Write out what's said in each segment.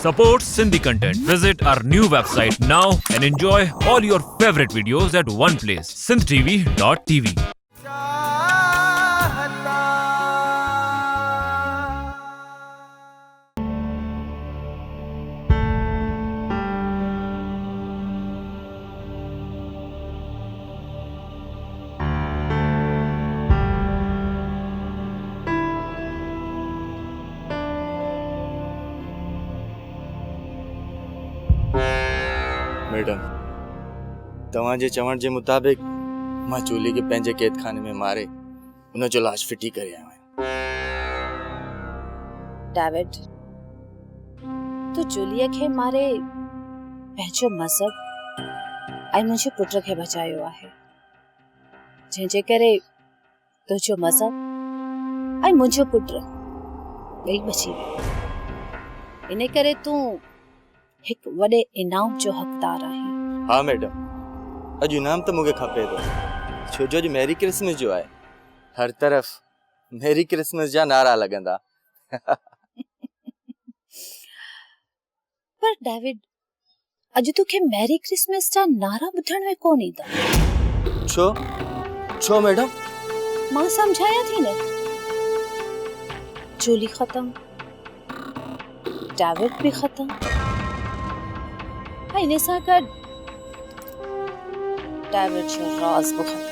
Support Sindhi content. Visit our new website now and enjoy all your favorite videos at one place. sindhtv.tv. Madam तव्हांजे चवण जे मुताबिक़ मां चोली खे पंहिंजे कैदखाने में मारे उन जो लाश फिटी करे आयो आहियां। डेविड तू जूलीअ खे मारे पंहिंजो मज़हब ऐं मुंहिंजे पुट खे बचायो आहे, जंहिंजे करे तुंहिंजो मज़हब ऐं मुंहिंजो पुट ॿई बची विया। इन करे तूं हिकु वॾे इनाम जो हक़दार आहीं। हाँ मैडम, अॼु इनाम त मूंखे खपे थो, छो जो अॼु मैरी क्रिसमस जो आहे। हर तरफ़ मैरी क्रिसमस जा नारा लॻंदा। पर डेविड अॼु तोखे मैरी क्रिसमस जा नारा ॿुधण में कोन ईंदा। छो मैडम? मां समझाया थी न, चोली खत्म, डेविड भी खत्म, इन सां गॾु डेविड जो राज़ भी खत्म।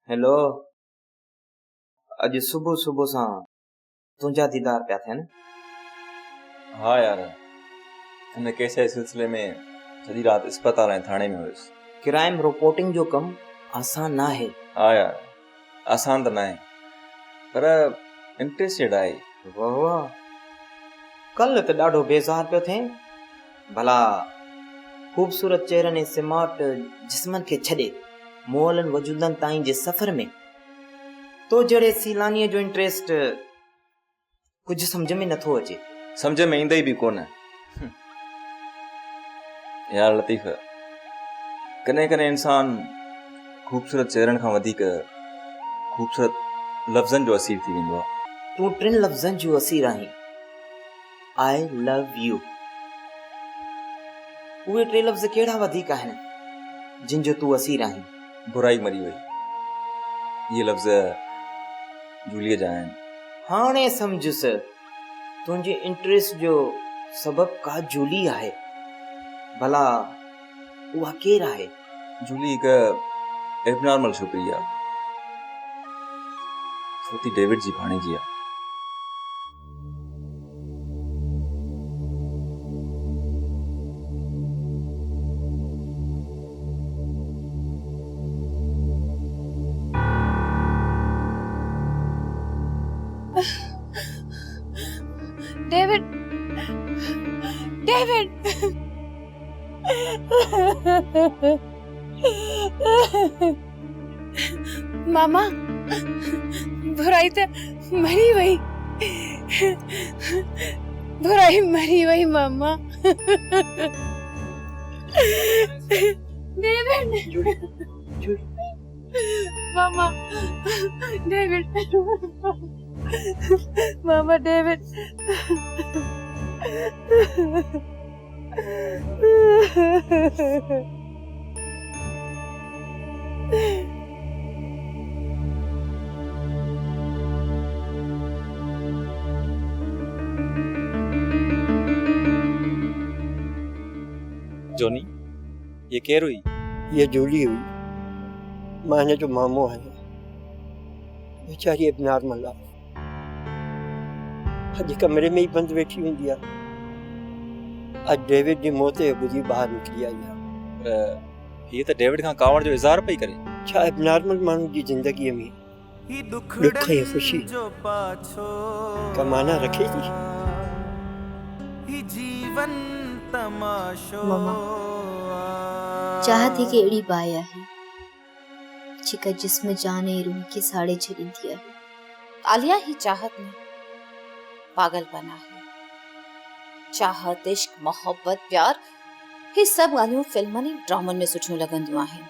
हेलो, अॼु सुबुह सुबुह सां तुंहिंजा दीदार पिया थियनि। हाँ यार, हिन केस जे सिलसिले में सॼी राति अस्पताल ऐं थाणे में हुयुसि। क्राइम रिपोर्टिंग जो कमु आसान न आहे। हाँ यार, आसान त न आहे, पर इंटरेस्टेड आहे। वाह वाह, कल्ह त ॾाढो बेज़ार पियो थिए। भला ख़ूबसूरत चेहरनि ऐं स्मार्ट जिस्मनि खे छॾे मोहलनि वजूदनि ताईं जे सफ़र में तो जहिड़े सीलानीअ जो इंट्रेस्ट कुझु सम्झ में नथो अचे। सम्झ में ईंदई बि कोन यार लतीफ़, कॾहिं कॾहिं इंसान ख़ूबसूरत चेहरनि खां वधीक ख़ूबसूरत लफ़्ज़नि जो असीर थी वेंदो आहे। तूं टिनि लफ़्ज़नि जो असीर आहीं, आई लव यू। उहे टे लफ़्ज़ कहिड़ा वधीक आहिनि जिन जो तूं असीर आहीं? बुराई मरी वई, ये लफ़्ज़ जूलीअ जा आहिनि। हाणे सम्झुसि, तुंहिंजे इंट्रेस्ट जो सबबु का जूली आहे। भला उहा केरु आहे? जूली हिकु एबनॉर्मल छोकिरी आहे, छोती डेविड जी भाणेजी आहे। डेविड, डेविड, मामा, बुराई तो मरी वही, बुराई मरी वही मामा। डेविड, मामा, डेविड, मामा, डेविड। जोनी, ये केर हुई? ये जूली हुई, मां हिन जो मामो आहियां। बेचारी एबनॉर्मल आहे, अॼु कमरे में ही बंदि वेठी हूंदी आहे। अॼु डेविड जी मौत जो ॿुधी ॿाहिरि निकिरी आई आहे। ये तो डेविड खां कावड़ जो इज़हार पई करे। छा एबनॉर्मल माण्हू जी ज़िंदगीअ में दुख ऐं ख़ुशी का माना रखे थी? ममा चाहत ही कि अड़ी बाया है चिका जिसमें जाने रूह की साड़े छड़ी दिया है। आलिया ही चाहत में पागलपना है। चाहत, इश्क, मोहब्बत, प्यार ही सब ॻाल्हियूं फिल्मनि ऐं ड्रामनि में सुठियूं लॻंदियूं आहिनि।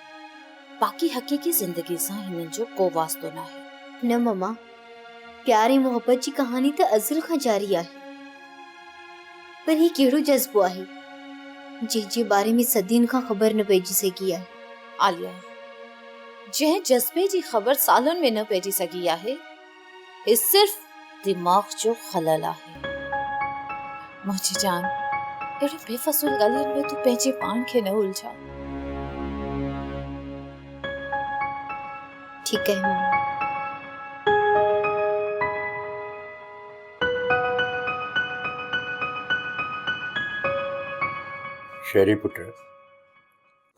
बाक़ी हक़ीक़ी ज़िंदगी सां हिननि जो को वास्तो न आहे। न ममा प्यार ऐं मोहब्बत जी कहानी त अज़ल खां जारी आहे, पर ही कहिड़ो जज़्बो आहे जंहिंजे बारे में सदियुनि खां ख़बर न पइजी सघी आहे। आलिया, जंहिं जज़्बे जी ख़बर सालनि में न पइजी सघी आहे, ही सिर्फ़ दिमाग़ जो ख़लल आहे। मुंहिंजी जान, अहिड़ी बेफ़सूल ॻाल्हियुनि में तूं पंहिंजे पाण खे न उलझा। ठीकु आहे ममा। शेरी पुट,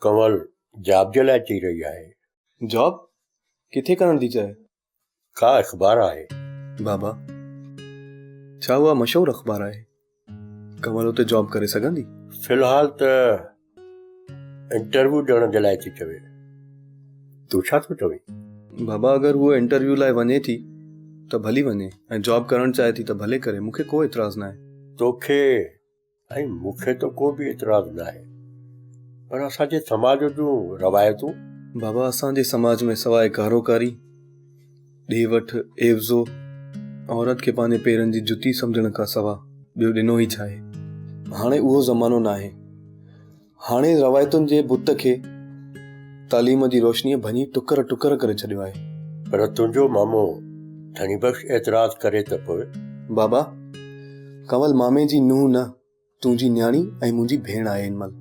कंवल जॉब जे लाइ चई रही आहे। जॉब किथे करण थी चाहे? का अख़बार आहे? बाबा छा उहा मशहूर अख़बार आहे? कंवल उते जॉब करे सघंदी? फिलहाल त इंटरव्यू ॾियण जे लाइ थी चवे। तूं छा थो चवीं? बाबा अगर वो इंटरव्यू लाइ वञे थी त भली वञे ऐं जॉब करण चाहे थी त भले करे, मूंखे कोई एतिराज़ न आहे। तोखे ऐं मूंखे त को बि एतिराज़ न आहे, पर असांजे समाज जूं रवायतूं। बाबा असांजे समाज में सवाइ कारोकारी, ॾे वठि, एवज़ो, औरत खे पंहिंजे पेरनि जी जुती सम्झण खां सवाइ ॿियो ॾिनो ई छा आहे। हाणे उहो ज़मानो न आहे। हाणे रवायतुनि जे बुत खे तालीम जी रोशनीअ भञी टुकर टुकर करे छॾियो आहे। पर तुंहिंजो मामो धनी बख़्श एतिराज़ करे त पोइ? बाबा कंवल मामे जी नूंहुं न, तुंहिंजी न्याणी ऐं मुंहिंजी भेण आहे। हिन महिल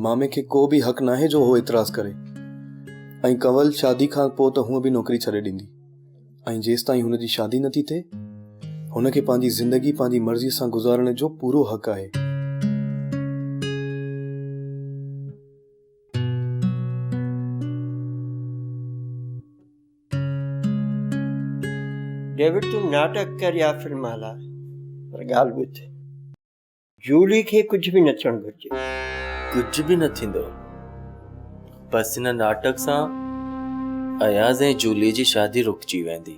मामे खे को बि हक़ न आहे जो उहो एतिराज़ करे। ऐं कंवल शादी खां पोइ त हूअ बि नौकरी छॾे ॾींदी, ऐं जेसि ताईं हुनजी शादी नथी थिए हुनखे पंहिंजी ज़िंदगी पंहिंजी मर्ज़ीअ सां गुज़ारण जो पूरो हक़ आहे। डेविड तूं नाटक कर या फिल्म हला, पर ॻाल्हि ॿुध, जूली खे कुझु बि न थियणु घुरिजे। कुझु बि न थींदो। बसि हिन नाटक सां अयाज़ ऐं जूली जी शादी रुकिजी वेंदी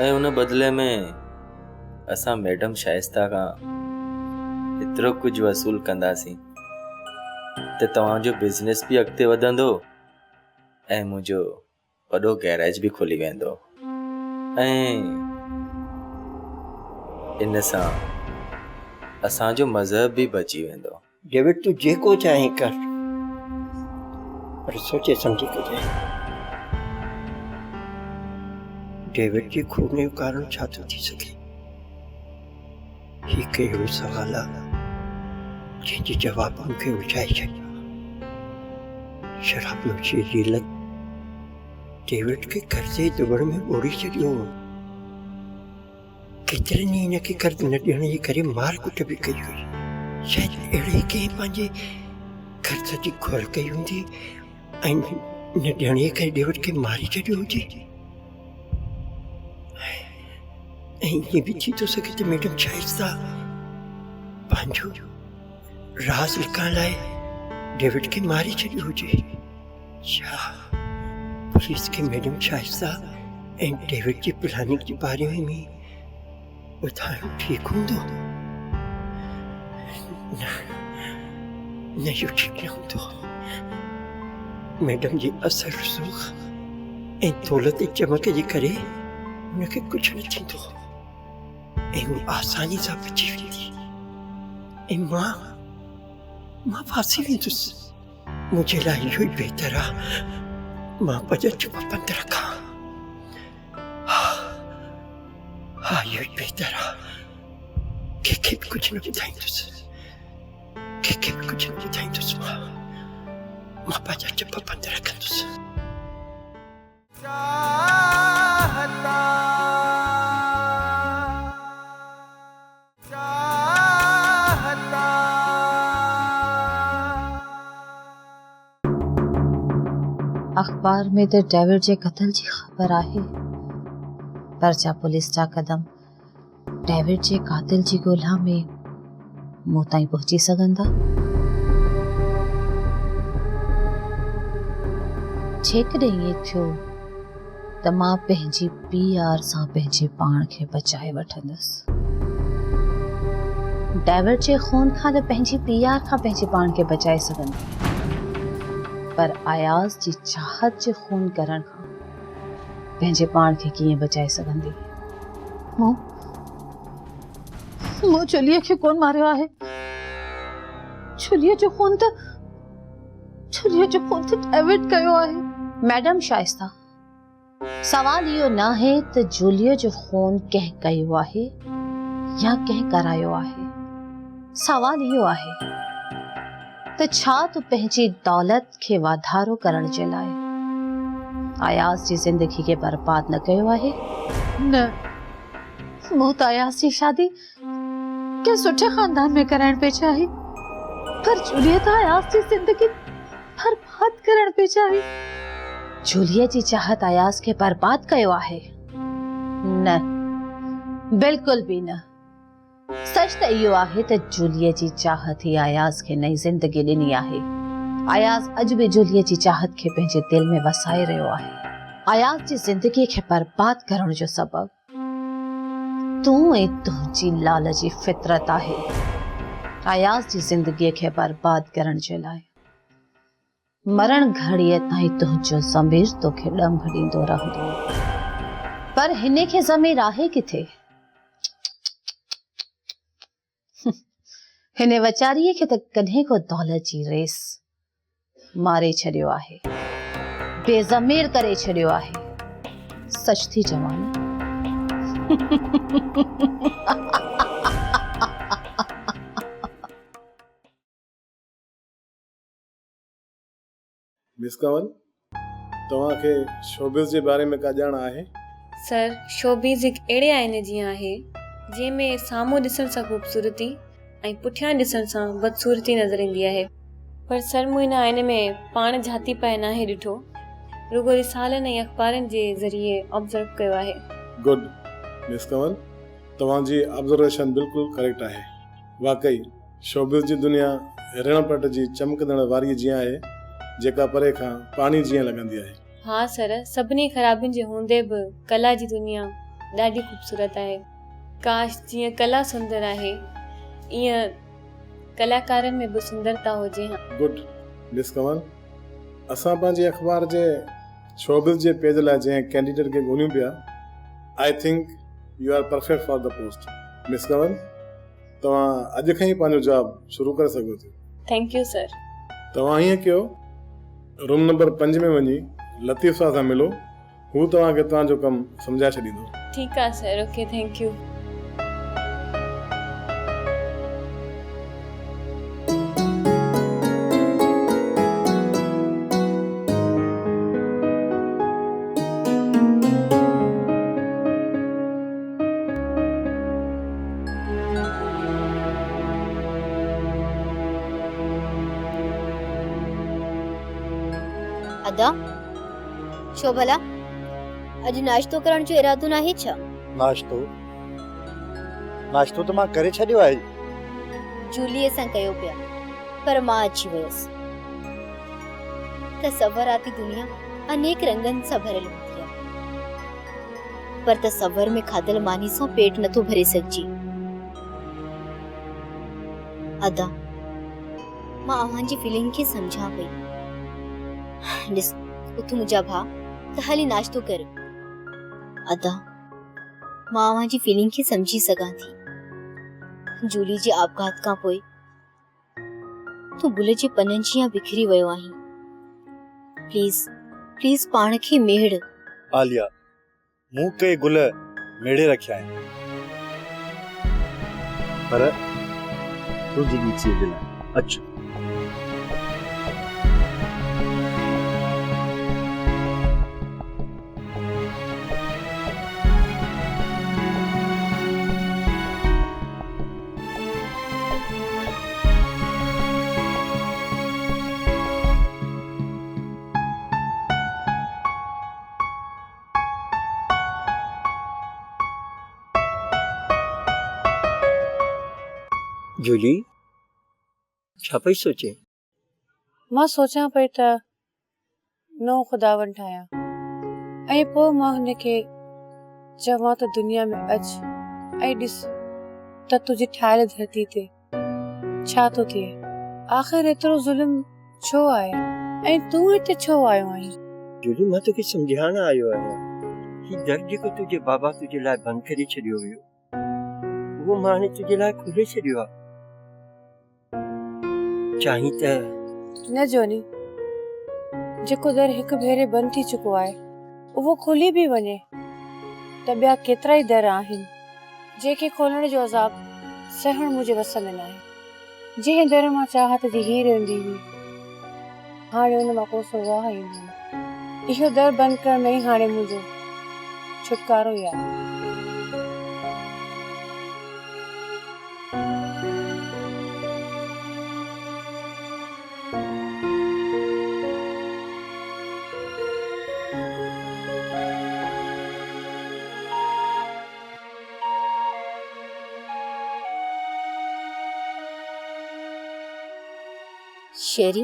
ऐं हुन बदिले में असां मैडम शाइस्ता खां एतिरो कुझु वसूल कंदासीं त तव्हांजो बिज़नेस बि अॻिते वधंदो ऐं मुंहिंजो वॾो गैरेज बि खुली वेंदो ऐं इन सां असांजो मज़हब बि बची वेंदो। डेविड तूं जेको चाहे कर, पर सोचे समझी कजे। डेविड जे खून जो कारण छा थो थी सघे? ही कहिड़ो सवाल आहे जंहिंजे जवाब मूंखे उलझाए छॾियो। शराब नोशी जी लत डेविड खे कर्ज़े दुबड़ में ॿोड़ी छॾियो। केतिरनि ई हिनखे कर्ज़ न ॾियण जे करे मार कुट बि कई हुई। शायदि अहिड़े कंहिं पंहिंजे कर्ज़ जी घुर कई हूंदी ऐं न ॾियण जे करे डेविड खे मारे छॾियो हुजे। ऐं ईअं बि थी थो सघे त मैडम शाइस्ता पंहिंजो राज़ लिकाइण लाइ डेविड खे मारे छॾियो हुजे। छा पुलिस खे मैडम शाइस्ता ऐं डेविड जी प्लानिंग जे बारे में ॿुधाइणु ठीकु हूंदो? न इहो ठीकु न हूंदो। मैडम जी असर रसूख़ ऐं दौलत जी चमक जे करे हुनखे कुझु न थींदो ऐं हू आसानी सां बची वेंदी ऐं मां फासी वेंदुसि। मुंहिंजे लाइ इहो ई बहितर आहे मां पंज चुप बंद रखां। हा इहो ई बहितर आहे। कंहिंखे बि कुझु न ॿुधाईंदुसि, कंहिंखे बि कुझु न ॿुधाईंदुसि। मां पंहिंजा चुप बंदि रखंदुसि। अखबार में तो डेविड जे कत्ल जी ख़बर आहे, पर छा पुलिस जा कदम डेविड जे कातिल जी ॻोल्हा में मूं ताईं पहुची सघनि था। जेकॾहिं ईअं थियो त मां पंहिंजी PR सां पंहिंजे पाण खे बचाए वठंदसि। डेविड जे खून खां त पंहिंजी PR खां पंहिंजे पाण खे बचाए सघंदी, पर अयाज़ जी चाहत जे खून करण खां पंहिंजे पाण खे कीअं बचाए सघंदी? मूं जुलीअ खे कोन मारियो आहे। जुलीअ जो खून त डेविड कयो आहे। मैडम शाइस्ता, सवाल इहो न आहे त जूलियो जो खून कंहिं कयो आहे या कंहिं करायो आहे। सवाल इहो आहे त छा तूं पंहिंजी दौलत खे वाधारो करण जे लाइ अयाज़ जी ज़िंदगी खे बर्बाद न कयो आहे? न, मूं त अयाज़ जी शादी के सुठे खानदान में कराइण पे चाही, पर जूलिया त अयाज़ जी ज़िंदगी बर्बाद करण पे चाही। जूलिया जी चाहत अयाज़ खे बर्बाद कयो आहे? न, बिल्कुल भी न। सच त इहो आहे त जूलिया जी चाहत ही अयाज़ खे नई ज़िंदगी ॾिनी आहे। अयाज़ अॼु बि जूलिया जी चाहत खे पंहिंजे दिल में वसाए रहियो आहे। अयाज़ जी ज़िंदगी खे बर्बाद करण जो सबब तूं ऐं तुंहिंजी लालची फितरत आहे। अयाज़ जी ज़िंदगी खे बर्बाद करण जे लाइ मरण घड़ीअ ताईं तुंहिंजो ज़मीर तोखे ॾंभ ॾींदो रहंदो, पर हिन खे ज़मीर आहे किथे? हिन वीचारीअ खे त कॾहिं को दौलत जी रेस मारे छॾियो आहे, बेज़मीर करे छॾियो आहे। सच थी चवां न। मिस कंवल, तव्हांखे शोबिज़ जे बारे में का ॼाण आहे? सर, शोबिज़ हिकु अहिड़े आईने जीअं आहे जंहिंमें साम्हूं ॾिसण सां ख़ूबसूरती ऐं पुठियां ॾिसण सां बदसूरती नज़र ईंदी आहे। पर सर, मूं हिन आईने में पाण जाती पाए नाहे ॾिठो, रुगो रिसालनि ऐं अख़बारनि जे ज़रिए ऑब्ज़र्व कयो आहे। गुड मिस कंवल, तव्हांजी ऑब्ज़र्वेशन बिल्कुलु करेक्ट आहे। वाकई शोबिज़ जी दुनिया रण पट जी चमकंदड़ वारी जीअं आहे, जेका परे खां पाणी जीअं लॻंदी आहे। हाँ सर, सभिनी ख़राबियुनि जे हूंदे बि कला जी दुनिया ॾाढी ख़ूबसूरत आहे। काश जीअं कला सुंदर आहे, ईअं कलाकारनि में बि सुंदरता हुजे। गुड मिस कंवल, असां पंहिंजे अख़बार जे शोबिज़ जे पेज लाइ जंहिं कैंडिडेट खे ॻोल्हियूं पिया, I think you are perfect for the post. Miss Kanwal, तव्हां अॼु खां ई पंहिंजो जॉब शुरू करे सघो था। Thank U sir. तव्हां हीअं कयो, रूम नंबर 5 में वञी लतीफ़ साहब सां मिलो, हू तव्हांखे तव्हांजो कमु सम्झाए छॾींदो। ठीकु आहे सर, ओके, थैंक यू। अदा, छो भला अॼु नाश्तो करण जो इरादो न आहे छा? नाश्तो त मां करे छॾियो आहे। जूलीअ सां कयो पिया, पर मां अची वियसि। तसव्वुराती दुनिया अनेक रंगनि सां भरियल हूंदी आहे, पर तसव्वुर में खाधल मानी सां पेट नथो भरे सघिजे। अदा, मां अव्हांजी फीलिंग खे सम्झां पई। ॾिस, उथु मुंहिंजा भाउ, त हली नाश्तो कर। अदा, मां अव्हांजी फीलिंग खे सम्झी सघां थी। जूली जे आपघात खां पोइ तूं गुल जे पननि जीअं बिखरी वियो आहीं। प्लीज़ प्लीज़ पाण खे मेड़। आलिया, मूं के गुल मेड़े रखिया आहिनि, पर तुंहिंजी नीचे जे लाइ। अच्छा, जूली, छा पई सोचे? मां सोचां पई त नओं खुदावन ठाहियां ऐं पोइ मां हुनखे चवां त दुनिया में अच ऐं ॾिस त तुंहिंजी ठाहियल धरती ते छा थो थिए। आख़िर एतिरो ज़ुल्म छो आहे ऐं तूं हिते छो आयो आहीं? जूली, मां तोखे सम्झाइण आयो आहियां। ही दर जेको तुंहिंजे बाबा तुंहिंजे लाइ बंदि करे छॾियो हुयो, उहो मां हाणे तुंहिंजे लाइ खोले छॾियो आहे। चाहीं त न जोनी, जेको दर हिकु भेरे बंदि थी चुको आहे उहो खुली बि वञे त ॿिया केतिरा ई दर आहिनि जंहिंखे खोलण जो अज़ाब सहण मुंहिंजे वस में न आहे। जंहिं दर मां चाहत जी हीर ईंदी हुई, हाणे हुन मां कोसो वाह ईंदी। इहो दर बंदि करण में ई हाणे मुंहिंजो छुटकारो ई आहे। शेरी,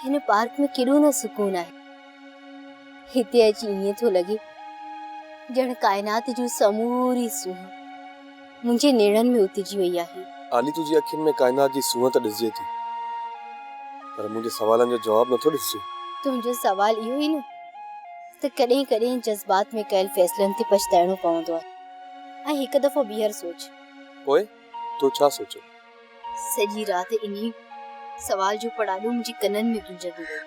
हिन पार्क में केॾो न सुकून आहे। हिते अची ईअं थो लॻे ॼण काइनात जूं समूरी सूंह मुंहिंजे नेड़नि में उतिजी वई आहे। आली, तुंहिंजी अखियुनि में काइनात जी सूंह त ॾिसिजे थी, पर मुंहिंजे सवालनि जो जवाब नथो ॾिसिजे। तुंहिंजो सवाल इहो ई न त कॾहिं कॾहिं जज़्बात में कयल फैसलनि ते पछताइणो पवंदो आहे। ऐं हिकु दफ़ो ॿीहर सोच। पोइ तूं छा सोचो? सॼी राति इन्ही सवाल जो पड़ालो मुंहिंजे कननि में गुंजंदो हो।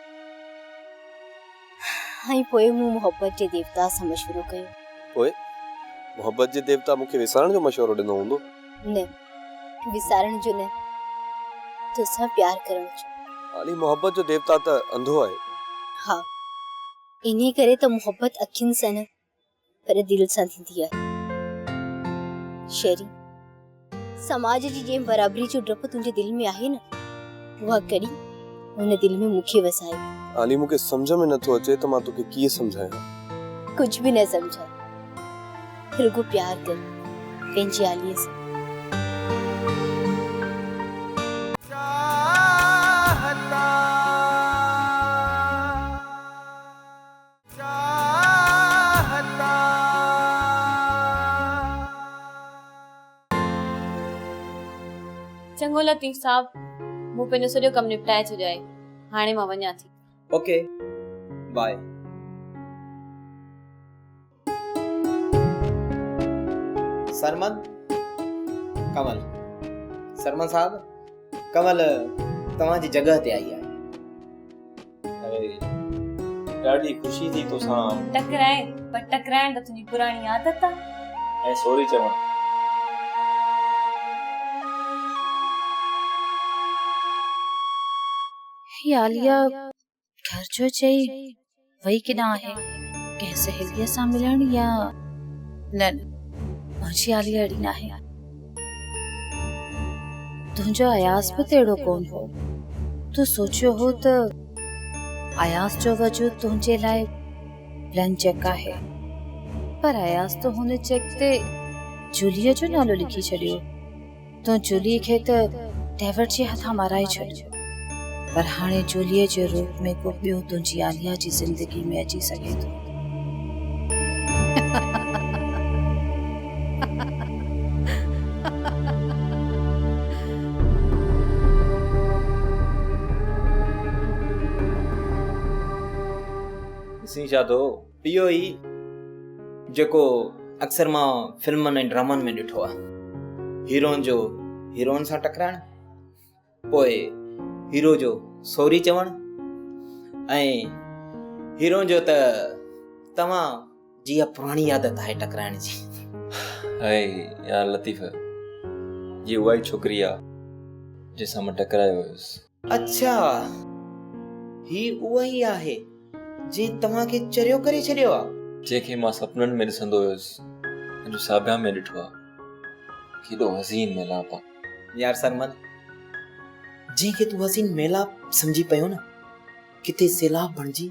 ऐं पोइ मूं मोहब्बत जे देवता सां मशवरो कयो। पोइ मोहब्बत जे देवता मूंखे विसारण जो मशवरो ॾिनो हूंदो? न, विसारण जो न, तोसां प्यार करण जो। आली, मोहब्बत जो देवता त अंधो आहे। हाँ, इन्ही करे त मोहब्बत अखियुनि सां न पर दिल सां थींदी आहे। शेरी, समाज जी जंहिं बराबरी जो डपु तुंहिंजे दिल में आहे न, उहा कड़ी हुन दिल में मूंखे वसाए। आली, मूंखे सम्झ में नथो अचे त मां तोखे कीअं सम्झायां। कुछ भी न समझा, रुगो प्यार कर पंहिंजी आलीअ सां। चङो लतीफ़ साहब, मूं पंहिंजो सॼो कमु निपटाए छॾियो आहे। हाणे मां वञां थी। Okay, bye. सरमन, कमल, सरमन साहब, कमल तव्हांजी जगह ते आई आहे। अरे ॾाढी ख़ुशी थी तोसां टकराए, पर टकराइण त तुंहिंजी पुराणी आदत आहे। ऐं सॉरी चवण। ही आलिया घर जो चई वही किना आहे, कंहिं सहेलीअ सां मिलण या न? मुंहिंजी आलिया अहिड़ी न आहे। तुंहिंजो अयास बि त अहिड़ो कोन हो। तूं सोचियो हो त अयास जो वजूद तुंहिंजे लाइ ब्लैंक चेक आहे, पर अयास तो हुन चेक ते जूलीअ जो नालो लिखी छॾियो। तूं जूलीअ खे त डेविड जे हथां माराए छॾियो, पर हाणे जूलीअ जे रूप में को ॿियो तुंहिंजी आलिया जी ज़िंदगी में अची सघे थो। ॾिसी छा थो? इहो ई जेको अक्सर मां फिल्मनि ऐं ड्रामनि में ॾिठो आहे। हीरोइन जो हीरोइन सां टकराइण, पोइ हीरो जो सॉरी चवण, ऐं हीरोइन जो त तव्हां जीअं पुराणी आदत आहे टकराइण जी। अरे यार लतीफ़, ये उहा ई छोकिरी आहे जंहिंसां मां टकरायो हुयुसि। अच्छा, ही उहा ई आहे जी तव्हांखे चरियो करे छॾियो आहे? जंहिंखे मां सपननि में ॾिसंदो हुयुसि, मुंहिंजो साबिया में ॾिठो आहे। केॾो हसीन मेलाप आहे। यार सरमन, जंहिंखे तूं हसीन मेलाप सम्झी पियो न, किथे सैलाब बणिजी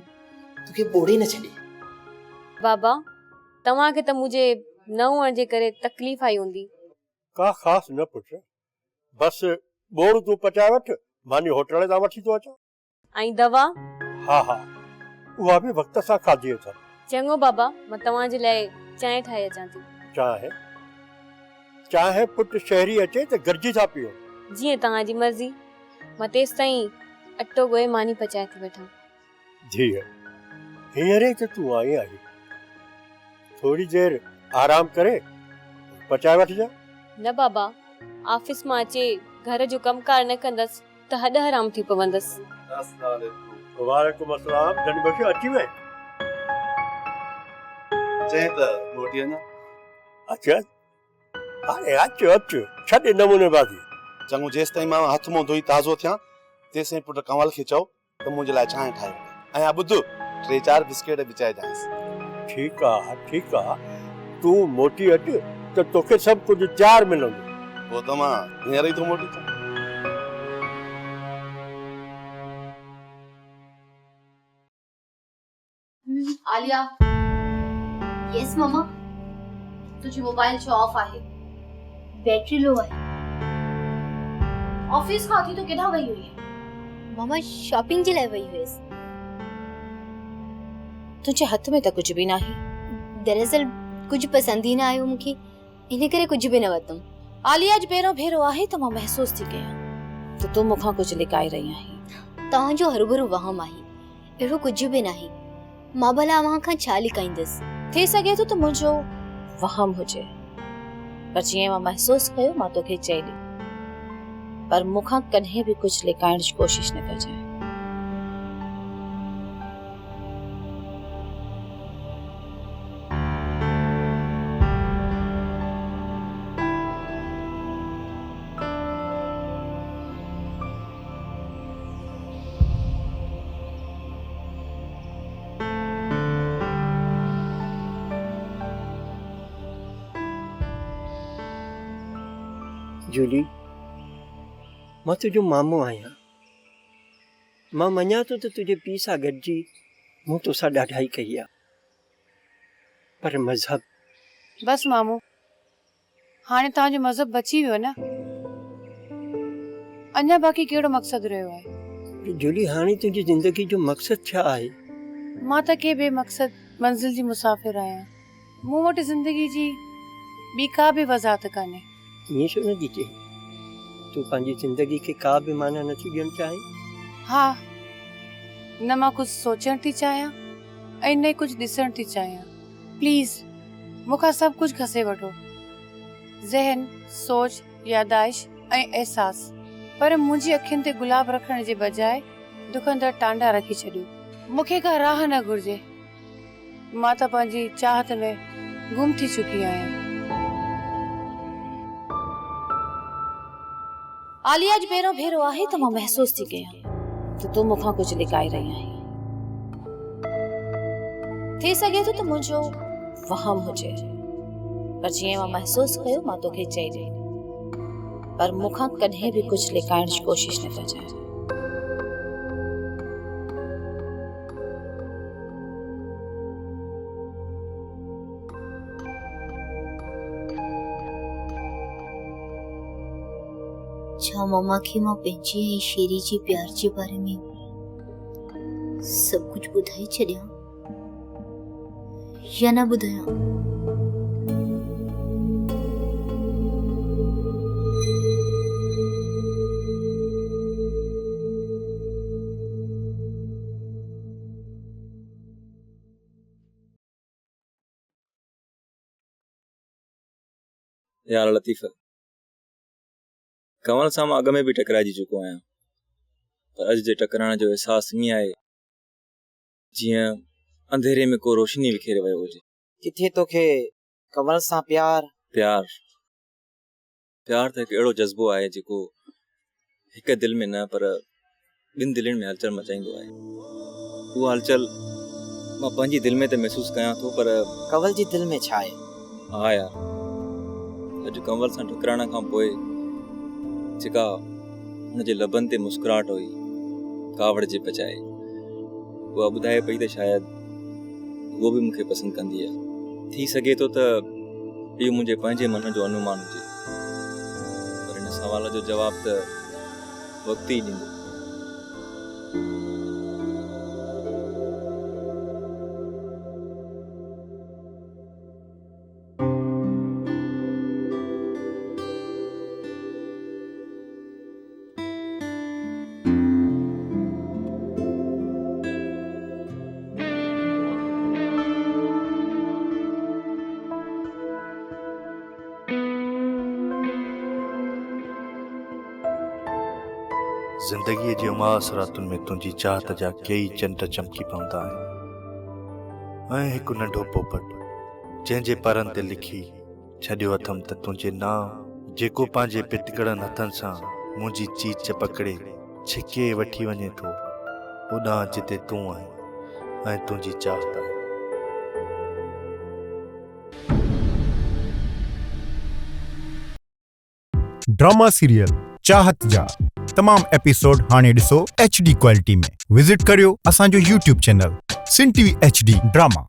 तोखे ॿोड़े न छॾे। बाबा, तव्हांखे त मुंहिंजे न हुअण जे करे तकलीफ़ आई हूंदी। का ख़ासि न पुट, बसि ॿोड़ू तूं पचाए वठि, मानी होटल तां वठी थो अचां। ऐं दवा? हा हा, उहा बि वक़्त सां खाधी अथनि। चङो बाबा, मां तव्हांजे लाइ चांहि ठाहे अचां थी। चाहे चाहे पुटु शहरी अचे त गॾिजी था पियो। जीअं तव्हांजी मर्ज़ी। मां तेसि ताईं अटो ॻोहे मानी पचाए थी वठां। धीअ, हींअर ई त तूं आई आहीं, थोरी देरि आराम करे पचाए वठिजां। न बाबा, ऑफिस मां अचे घर जो कमकार न कंदसि त हॾ हराम थी पवंदसि। वालेकुम अस्सलाम, धनी बख्श अची वई। चए त रोटी अञा? अच्छा, अरे अचु अचु, छॾे नमूने बाज़ी। चङो, जेसि ताईं मां हथ मुंहुं धोई ताज़ो थियां, तेसि ताईं पुट कंवल खे चओ त मुंहिंजे लाइ चांहि ठाहे वठे। ऐं ॿुध, 3-4 बिस्किट बि विझाइजांइसि। ठीकु आहे ठीकु आहे, तूं मोटी अचु त तोखे सभु कुझु तयारु मिलंदो। पोइ त मां हींअर ई थो मोटी अचां। आलिया। यस मम्मा। तुझी मोबाइल छो ऑफ आहे? बैटरी लो आहे। ऑफिस खां अची तो केॾां वई हुई? मम्मा शॉपिंग जे लाइ वई हुयसि। तुझे हथ में त कुछ भी नाही। दरअसल कुछ पसंद ही ना आयो मूंखे, इन करे कुछ भी न वतम। आलिया अज पहिरों भेरो आहे त मां महसूस थी कयां त तूं मूंखां कुछ लिकाए रही आहीं। तव्हांजो हरूभरू वहम आहे, अहिड़ो कुछ भी नाही। मां भला अव्हां खां छा लिकाईंदसि? थी सघे थो त मुंहिंजो वहम हुजे, पर जीअं मां महसूस कयो मां तोखे चई ॾी, पर मूंखां कॾहिं बि कुछ लिकाइण जी कोशिश न कजांइ। जूली, मां तुंहिंजो मामो आहियां। मां मञा थो त तुंहिंजे पीउ सां गॾिजी मूं तोसां ॾाढाई कई आहे, पर मज़हब। बस मामू, हाणे तव्हांजो मज़हब बची वियो न? अञा बाक़ी कहिड़ो मक़सदु रहियो आहे? जूली, हाणे तुंहिंजी ज़िंदगी जो मक़सदु छा आहे? मां त के बेमक़सद मंज़िल जी मुसाफ़िर आहियां। मूं वटि ज़िंदगी जी ॿी का बि वज़ाहत कान्हे। ईअं छो नथी चए? तूं पंहिंजी ज़िंदगी खे का बि माना नथी ॾियणु चाहीं? हा, न मां कुझु सोचणु थी चाहियां ऐं न कुझु ॾिसणु थी चाहियां। प्लीज़ मूंखां सभु कुझु घसे वठो, ज़हन, सोच, यादाइश ऐं एहसास, पर मुंहिंजी अखियुनि ते गुलाब रखण जे बजाए दुखंदड़ टांडा रखी छॾियो। मूंखे का राह न घुर्जे, मां त पंहिंजी चाहत में गुम थी चुकी आहियां। आलिया अज पहिरों भेरो आहे त मां महसूस थी कयां त तूं मूंखां कुछ लिकाए रही आहीं। थी सघे थो त मुंहिंजो वहम हुजे, पर जीअं मां महसूस कयो मां तोखे चई ॾी, पर मूंखां कॾहिं बि कुछ लिकाइण जी कोशिश न कजांइ। छा मम्मा खे मां पंहिंजी ऐं शेरी जे प्यार जे बारे में सभु कुझु ॿुधाए छॾियां या न ॿुधायां? यार लतीफ़, कंवल सां मां अॻ में बि टकराइजी चुको आहियां, पर अॼु जे टकराइण जो अहसासु ईअं आहे जीअं अंधेरे में को रोशनी विखेरे वियो हुजे। किथे तोखे कंवल सां प्यार त हिकु अहिड़ो जज़्बो आहे जेको हिकु दिलि में न पर ॿिनि दिलनि में हलचल मचाईंदो आहे। उहा हलचल मां पंहिंजी दिलि में त महसूसु कयां थो, पर कंवल जी दिलि में छा आहे? हा यार, अॼु कंवल सां टकराइण खां पोइ जेका हुनजे लबनि ते मुस्कुराहट हुई कावड़ जे बजाए, उहा ॿुधाए पई त शायदि उहो बि मूंखे पसंदि कंदी आहे। थी सघे थो त इहो मुंहिंजे पंहिंजे मन जो अनुमान हुजे, पर हिन सवाल जो जवाब त वक्त ही ॾींदो। ज़िंदगीअ जे उमास रातुनि में तुंहिंजी चाहत जा कई चंड चमकी पवंदा आहिनि ऐं हिकु नंढो पोपट जंहिंजे परनि ते लिखी छॾियो अथमि त तुंहिंजे नाम जेको पंहिंजे पितकड़नि हथनि सां मुंहिंजी चीच पकड़े छिके वठी वञे थो ओॾां जिते तूं आहीं ऐं तुंहिंजी चाहत आहे। ड्रामा सीरियल चाहत जा तमाम एपिसोड हाणे ॾिसो HD क्वालिटी में। विजिट करियो असांजो YouTube चैनल सिन TV HD ड्रामा।